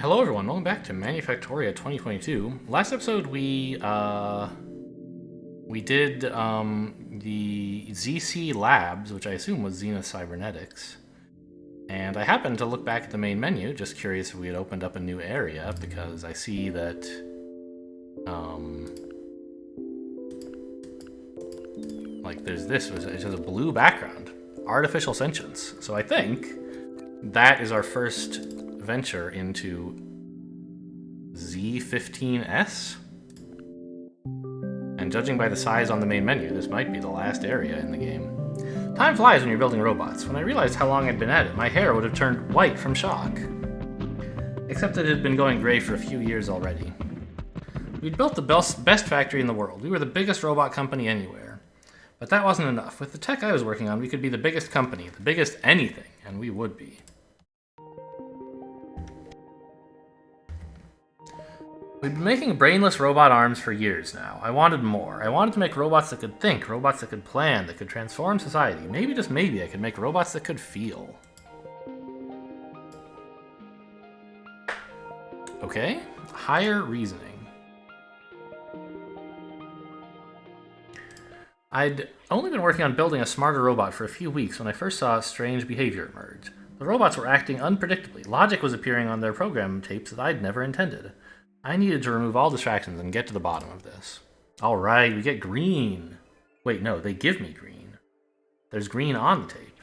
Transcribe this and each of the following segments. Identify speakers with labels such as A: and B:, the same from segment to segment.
A: Hello everyone, welcome back to Manufactoria 2022. Last episode we did the ZC Labs, which I assume was Zenith Cybernetics. And I happened to look back at the main menu, just curious if we had opened up a new area, because I see that like there's this, it has a blue background. Artificial Sentience. So I think that is our first venture into Z15S? And judging by the size on the main menu, this might be the last area in the game. Time flies when you're building robots. When I realized how long I'd been at it, my hair would have turned white from shock. Except that it had been going gray for a few years already. We'd built the best factory in the world. We were the biggest robot company anywhere. But that wasn't enough. With the tech I was working on, we could be the biggest company, the biggest anything, and we would be. We've been making brainless robot arms for years now. I wanted more. I wanted to make robots that could think, robots that could plan, that could transform society. Maybe, just maybe, I could make robots that could feel. Okay, higher reasoning. I'd only been working on building a smarter robot for a few weeks when I first saw strange behavior emerge. The robots were acting unpredictably. Logic was appearing on their program tapes that I'd never intended. I needed to remove all distractions and get to the bottom of this. Alright, we get green. Wait, no, they give me green. There's green on the tape.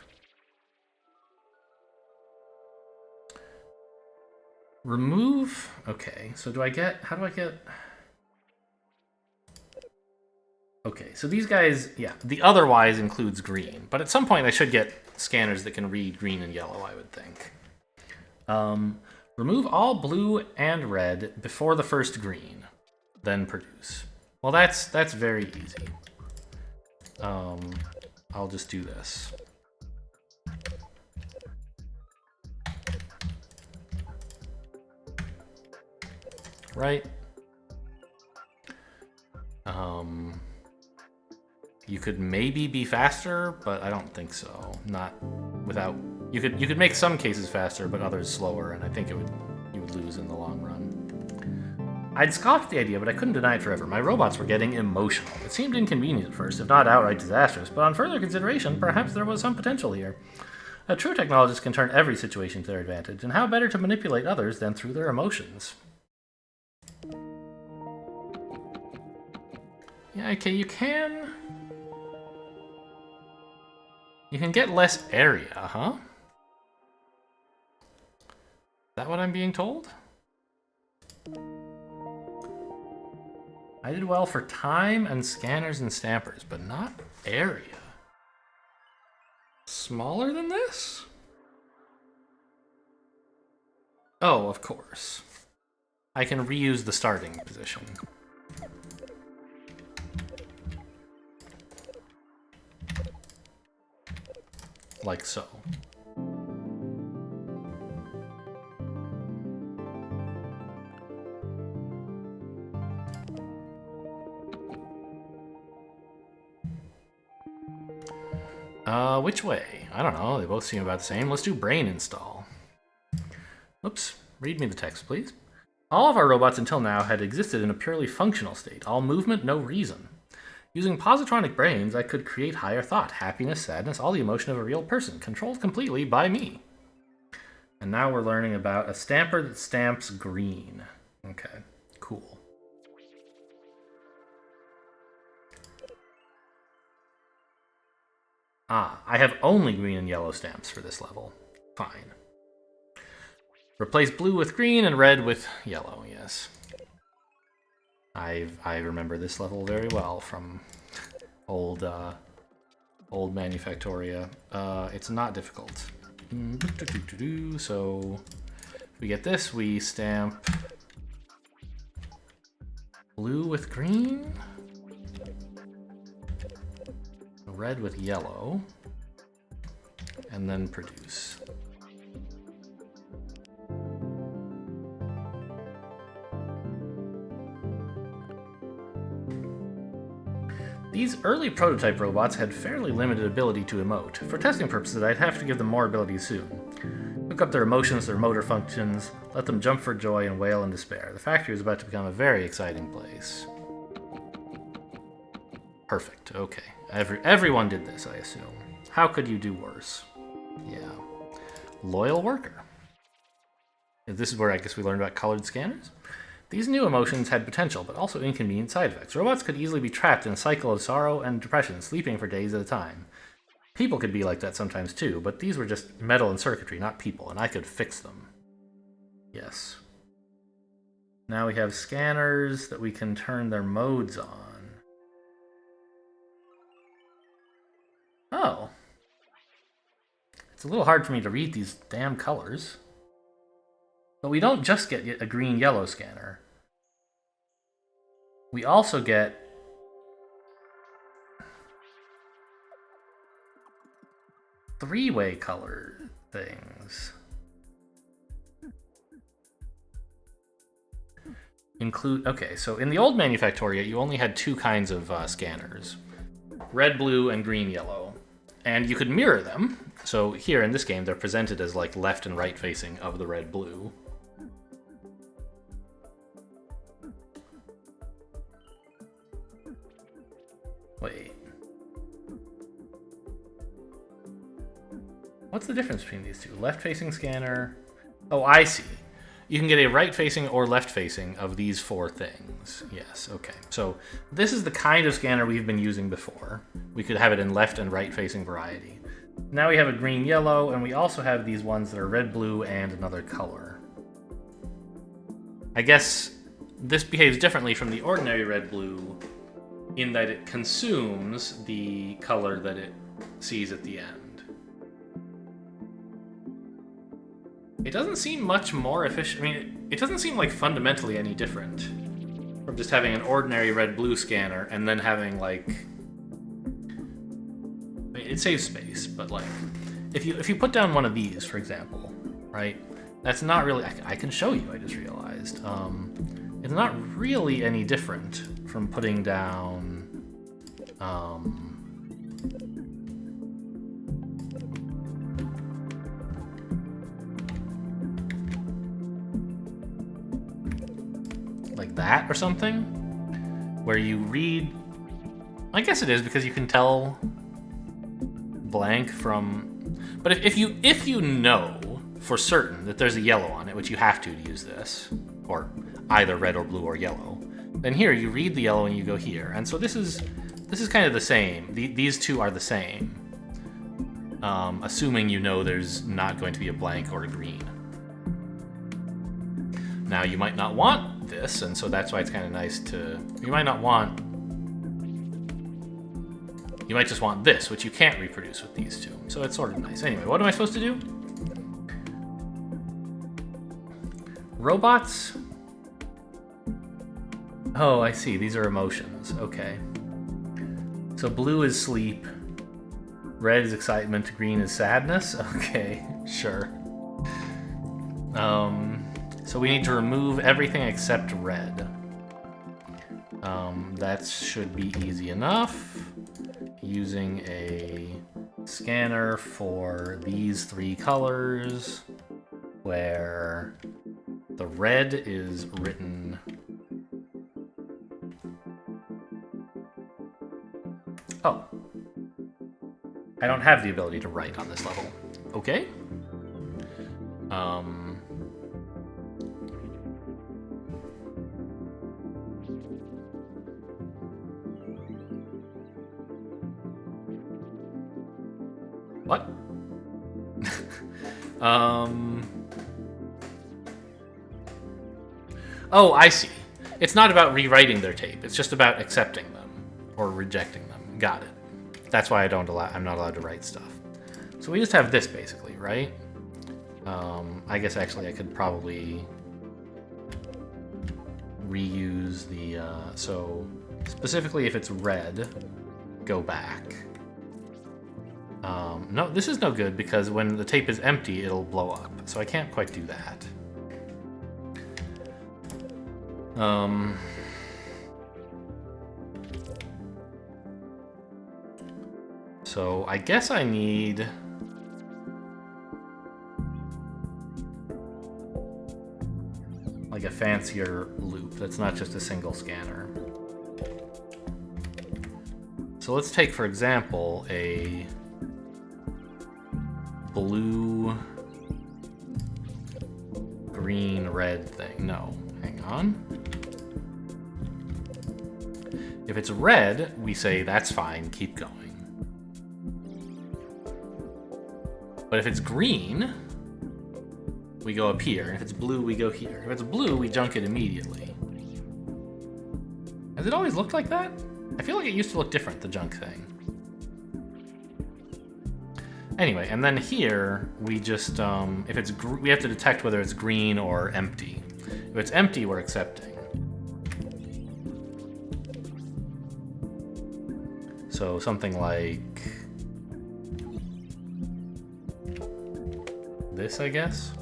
A: Remove... Okay, so how do I get... Okay, so these guys, yeah, the otherwise includes green. But at some point I should get scanners that can read green and yellow, I would think. Remove all blue and red before the first green, then produce. Well, that's very easy. I'll just do this. Right? You could maybe be faster, but I don't think so. Not without... You could make some cases faster, but others slower, and I think you would lose in the long run. I'd scoffed at the idea, but I couldn't deny it forever. My robots were getting emotional. It seemed inconvenient at first, if not outright disastrous, but on further consideration, perhaps there was some potential here. A true technologist can turn every situation to their advantage, and how better to manipulate others than through their emotions? Yeah, okay, you can get less area, huh? Is that what I'm being told? I did well for time and scanners and stampers, but not area. Smaller than this? Oh, of course. I can reuse the starting position. Like so. Which way? I don't know, they both seem about the same. Let's do brain install. Oops, read me the text, please. All of our robots until now had existed in a purely functional state. All movement, no reason. Using positronic brains, I could create higher thought, happiness, sadness, all the emotion of a real person, controlled completely by me. And now we're learning about a stamper that stamps green. Okay, cool. Ah, I have only green and yellow stamps for this level. Fine. Replace blue with green and red with yellow, yes. I remember this level very well from old Manufactoria. It's not difficult. So if we get this, we stamp blue with green, red with yellow, and then produce. These early prototype robots had fairly limited ability to emote. For testing purposes, I'd have to give them more abilities soon. Look up their emotions, their motor functions, let them jump for joy and wail in despair. The factory is about to become a very exciting place. Perfect, okay. Everyone did this, I assume. How could you do worse? Yeah. Loyal worker. This is where I guess we learned about colored scanners. These new emotions had potential, but also inconvenient side effects. Robots could easily be trapped in a cycle of sorrow and depression, sleeping for days at a time. People could be like that sometimes too, but these were just metal and circuitry, not people, and I could fix them. Yes. Now we have scanners that we can turn their modes on. Oh. It's a little hard for me to read these damn colors. But we don't just get a green-yellow scanner. We also get three-way color things. Okay, so in the old Manufactoria, you only had two kinds of scanners. Red, blue, and green, yellow. And you could mirror them. So here in this game, they're presented as like left and right facing of the red, blue. Wait. What's the difference between these two? Left-facing scanner. Oh, I see. You can get a right-facing or left-facing of these four things. Yes, okay. So this is the kind of scanner we've been using before. We could have it in left and right-facing variety. Now we have a green-yellow, and we also have these ones that are red-blue and another color. I guess this behaves differently from the ordinary red-blue in that it consumes the color that it sees at the end. It doesn't seem much more efficient. I mean, it doesn't seem like fundamentally any different from just having an ordinary red-blue scanner and then having like... I mean, it saves space, but like, if you put down one of these, for example, right? That's not really... I can show you, I just realized. It's not really any different from putting down... like that or something, where you read... I guess it is because you can tell blank from... But if you know for certain that there's a yellow on it, which you have to use this, or either red or blue or yellow, then here you read the yellow and you go here. And so this is kind of the same. These two are the same, assuming you know there's not going to be a blank or a green. Now you might not want this, and so that's why it's kind of nice to... You might not want... You might just want this, which you can't reproduce with these two. So it's sort of nice. Anyway, what am I supposed to do? Robots? Oh, I see. These are emotions. Okay. So blue is sleep. Red is excitement. Green is sadness. Okay, sure. So we need to remove everything except red. That should be easy enough. Using a scanner for these three colors, where the red is written... Oh. I don't have the ability to write on this level. Okay. What? Oh, I see. It's not about rewriting their tape. It's just about accepting them or rejecting them. Got it. That's why I'm not allowed to write stuff. So we just have this basically, right? I guess actually I could probably reuse the, so specifically if it's red, go back. No, this is no good because when the tape is empty, it'll blow up. So I can't quite do that. So I guess I need... like a fancier loop that's not just a single scanner. So let's take, for example, a blue, green, red thing. No, hang on. If it's red, we say that's fine, keep going. But if it's green, we go up here. If it's blue, we go here. If it's blue, we junk it immediately. Has it always looked like that? I feel like it used to look different, the junk thing. Anyway, and then here, we just, if it's we have to detect whether it's green or empty. If it's empty, we're accepting. So something like this, I guess.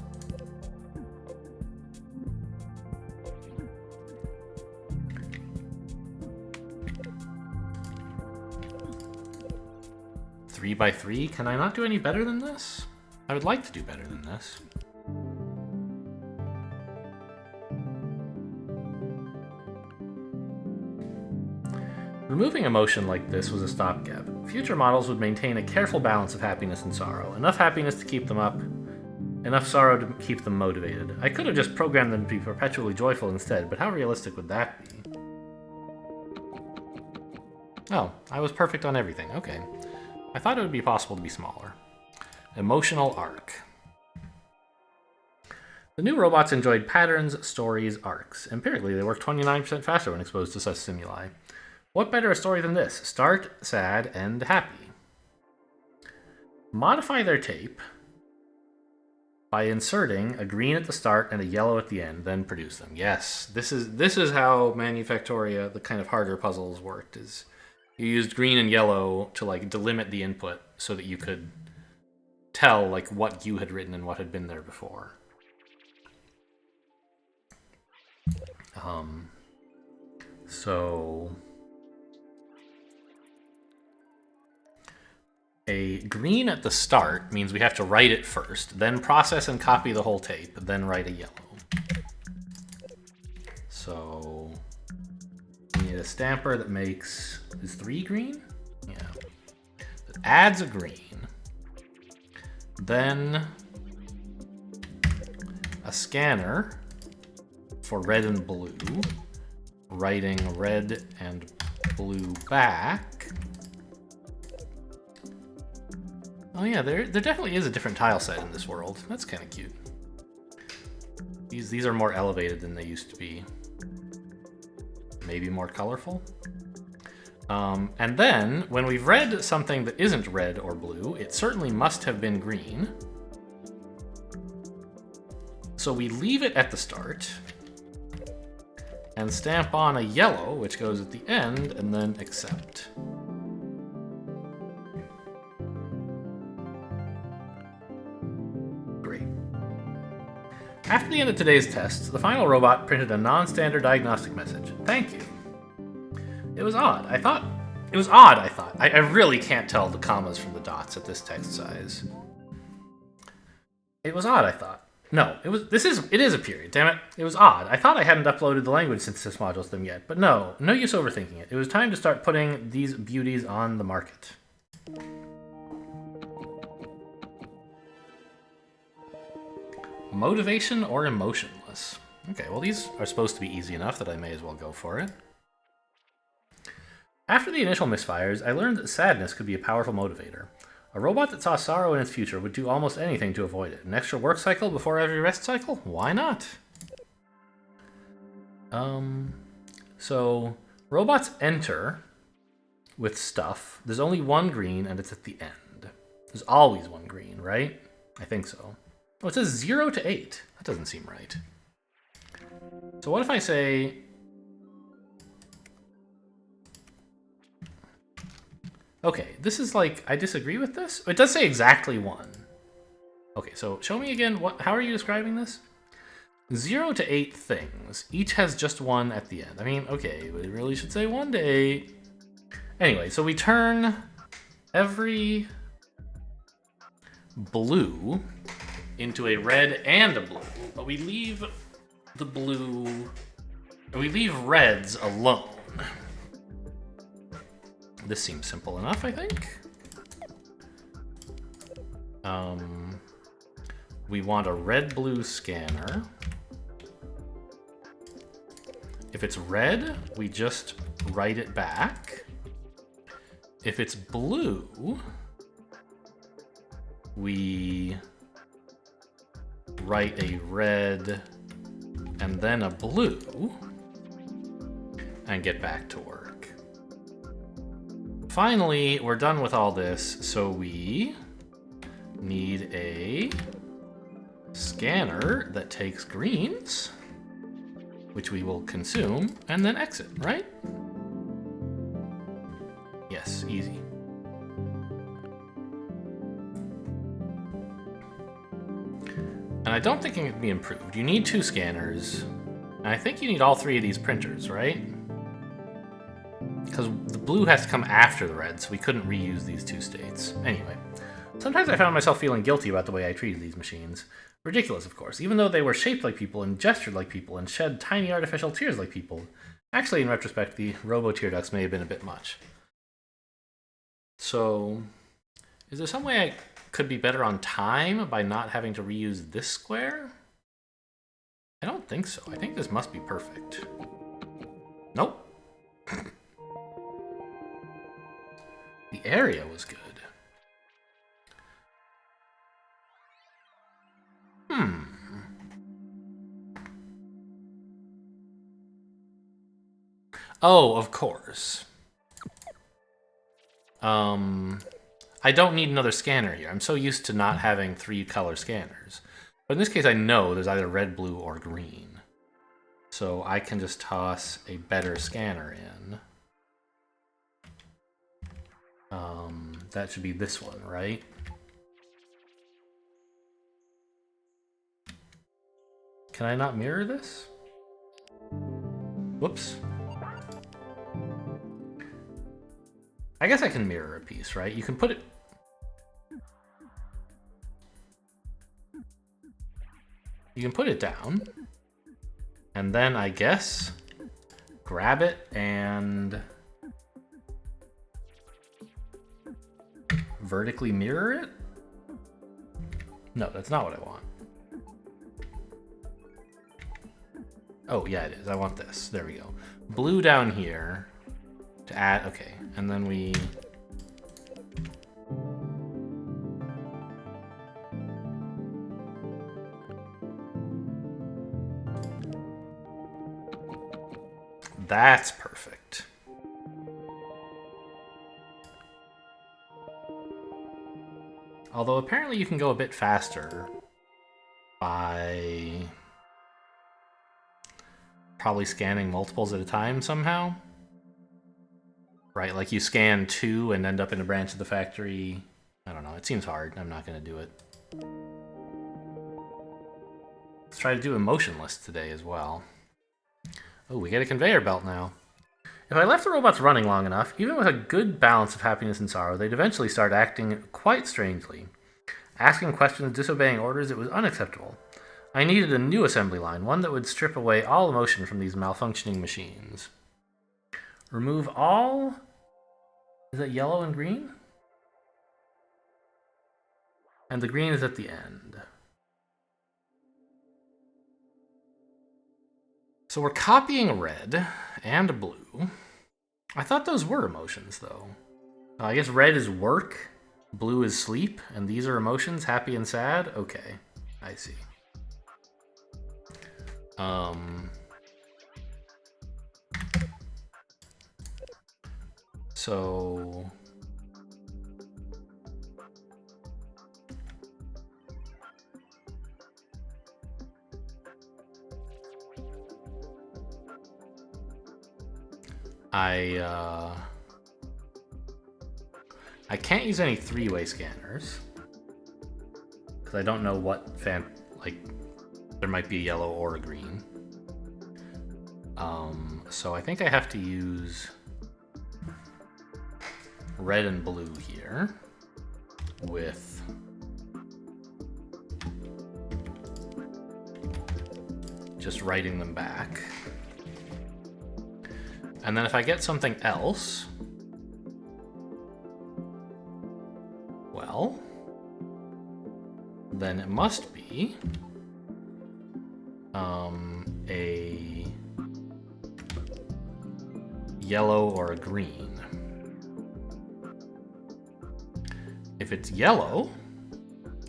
A: Three by 3? Can I not do any better than this? I would like to do better than this. Removing emotion like this was a stopgap. Future models would maintain a careful balance of happiness and sorrow. Enough happiness to keep them up, enough sorrow to keep them motivated. I could have just programmed them to be perpetually joyful instead, but how realistic would that be? Oh, I was perfect on everything. Okay. I thought it would be possible to be smaller. Emotional arc. The new robots enjoyed patterns, stories, arcs. Empirically, they work 29% faster when exposed to such stimuli. What better a story than this? Start, sad, end happy. Modify their tape by inserting a green at the start and a yellow at the end, then produce them. Yes, this is how Manufactoria, the kind of harder puzzles, worked. Is you used green and yellow to like delimit the input so that you could tell like what you had written and what had been there before. So a green at the start means we have to write it first, then process and copy the whole tape, then write a yellow. So we need a stamper that makes, is 3 green? Yeah. That adds a green. Then a scanner for red and blue, writing red and blue back. Oh yeah, there definitely is a different tile set in this world. That's kind of cute. These are more elevated than they used to be. Maybe more colorful. And then, when we've read something that isn't red or blue, it certainly must have been green. So we leave it at the start, and stamp on a yellow, which goes at the end, and then accept. Great. After the end of today's test, the final robot printed a non-standard diagnostic message. Thank you. It was odd. I thought. I really can't tell the commas from the dots at this text size. It was odd, I thought. No, it is a period, damn it. It was odd. I thought I hadn't uploaded the language synthesis modules to them yet, but no use overthinking it. It was time to start putting these beauties on the market. Motivation or emotionless? Okay, well these are supposed to be easy enough that I may as well go for it. After the initial misfires, I learned that sadness could be a powerful motivator. A robot that saw sorrow in its future would do almost anything to avoid it. An extra work cycle before every rest cycle? Why not? So robots enter with stuff. There's only one green and it's at the end. There's always one green, right? I think so. Oh, it says 0 to 8. That doesn't seem right. So what if I say... Okay, this is like, I disagree with this. It does say exactly 1. Okay, so show me again, how are you describing this? 0 to 8 things. Each has just 1 at the end. I mean, okay, but it really should say 1 to 8. Anyway, so we turn every blue into a red and a blue, but we leave the blue. We leave reds alone. This seems simple enough, I think. We want a red-blue scanner. If it's red, we just write it back. If it's blue, we write a red and then a blue and get back to work. Finally, we're done with all this, so we need a scanner that takes greens, which we will consume, and then exit, right? Yes, easy. And I don't think it can be improved. You need 2 scanners, and I think you need all 3 of these printers, right? Because the blue has to come after the red, so we couldn't reuse these 2 states. Anyway, sometimes I found myself feeling guilty about the way I treated these machines. Ridiculous, of course, even though they were shaped like people and gestured like people and shed tiny artificial tears like people. Actually, in retrospect, the robo-tear ducts may have been a bit much. So, is there some way I could be better on time by not having to reuse this square? I don't think so. I think this must be perfect. Nope. The area was good. Oh, of course. I don't need another scanner here. I'm so used to not having 3 color scanners. But in this case, I know there's either red, blue, or green. So I can just toss a better scanner in. That should be this one, right? Can I not mirror this? Whoops. I guess I can mirror a piece, right? You can put it... You can put it down. And then, I guess, grab it and vertically mirror it? No, that's not what I want. Oh, yeah, it is. I want this. There we go. Blue down here to add... Okay, and then we... That's perfect. Although apparently you can go a bit faster by probably scanning multiples at a time somehow. Right, like you scan 2 and end up in a branch of the factory. I don't know, it seems hard. I'm not going to do it. Let's try to do emotionless today as well. Oh, we get a conveyor belt now. If I left the robots running long enough, even with a good balance of happiness and sorrow, they'd eventually start acting quite strangely. Asking questions, disobeying orders, it was unacceptable. I needed a new assembly line, one that would strip away all emotion from these malfunctioning machines. Remove all... Is that yellow and green? And the green is at the end. So we're copying red and blue. I thought those were emotions, though. I guess red is work, blue is sleep, and these are emotions, happy and sad? Okay, I see. So... I can't use any 3-way scanners because I don't know what there might be a yellow or a green. So I think I have to use red and blue here with just writing them back. And then if I get something else, well, then it must be a yellow or a green. If it's yellow,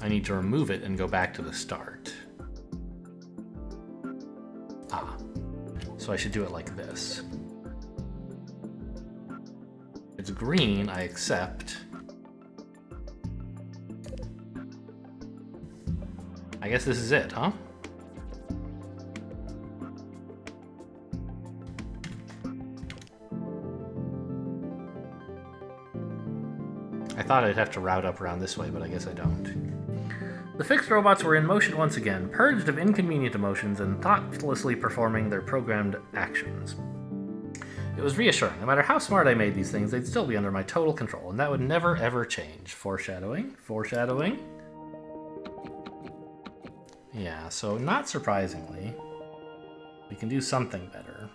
A: I need to remove it and go back to the start. Ah, so I should do it like this. If it's green, I accept. I guess this is it, huh? I thought I'd have to route up around this way, but I guess I don't. The fixed robots were in motion once again, purged of inconvenient emotions and thoughtlessly performing their programmed actions. It was reassuring. No matter how smart I made these things, they'd still be under my total control, and that would never ever change. Foreshadowing. Foreshadowing. Yeah, so not surprisingly, we can do something better.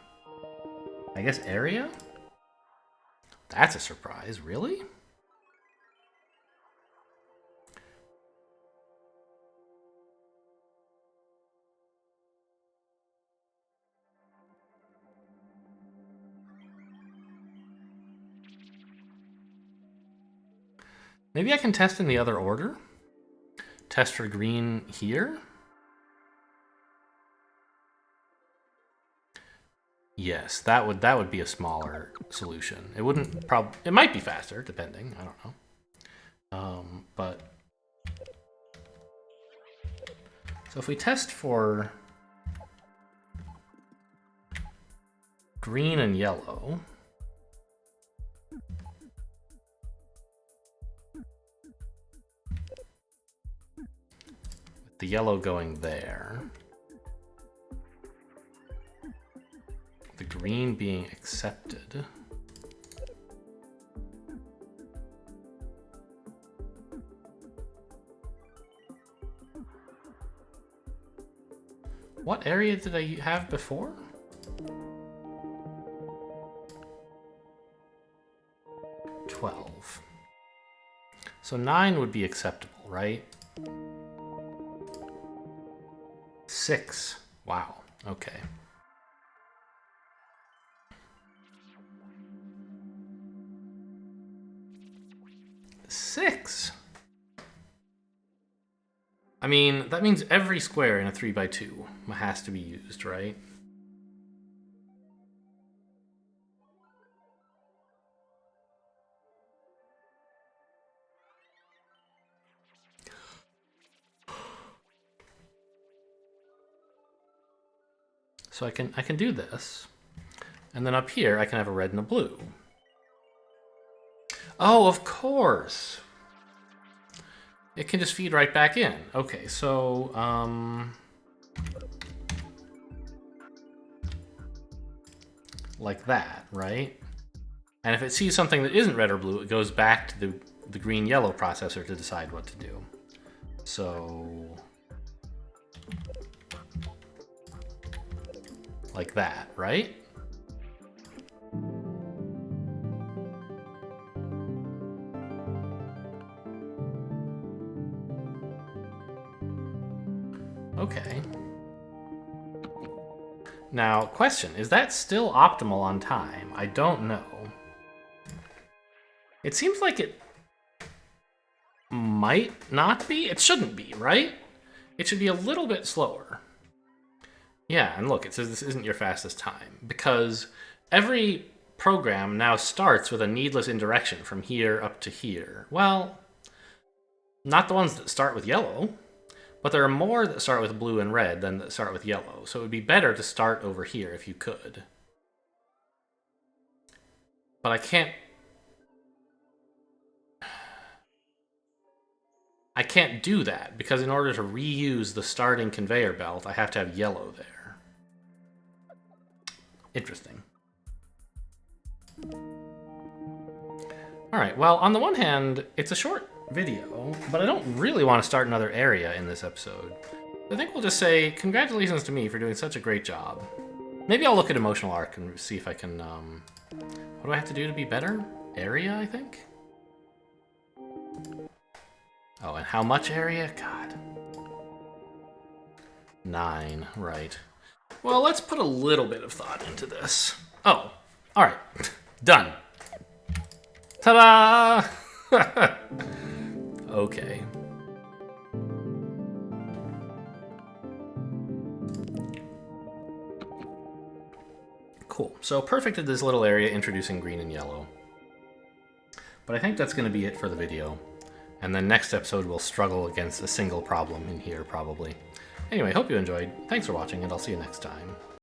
A: I guess area? That's a surprise, really? Maybe I can test in the other order? Test for green here? Yes, that would be a smaller solution. It wouldn't it might be faster, depending. I don't know. But so if we test for green and yellow, with the yellow going there, the green being accepted. What area did I have before? So 9 would be acceptable, right? 6. Wow. Okay. Six. I mean, that means every square in a 3x2 has to be used, right? So I can do this. And then up here I can have a red and a blue. Oh, of course. It can just feed right back in. Okay, so like that, right? And if it sees something that isn't red or blue, it goes back to the green-yellow processor to decide what to do. So like that, right? Okay. Now, question, is that still optimal on time? I don't know. It seems like it might not be. It shouldn't be, right? It should be a little bit slower. Yeah, and look, it says this isn't your fastest time, because every program now starts with a needless indirection from here up to here. Well, not the ones that start with yellow, but there are more that start with blue and red than that start with yellow, so it would be better to start over here if you could. But I can't do that, because in order to reuse the starting conveyor belt, I have to have yellow there. Interesting. Alright, well, on the one hand, it's a short video, but I don't really want to start another area in this episode. I think we'll just say congratulations to me for doing such a great job. Maybe I'll look at emotional arc and see if I can, what do I have to do to be better? Area, I think? Oh, and how much area? God. 9, right. Well, let's put a little bit of thought into this. Oh, alright. Done. Ta-da! Okay. Cool. So perfected this little area introducing green and yellow. But I think that's going to be it for the video. And then next episode we'll struggle against a single problem in here, probably. Anyway, hope you enjoyed. Thanks for watching, and I'll see you next time.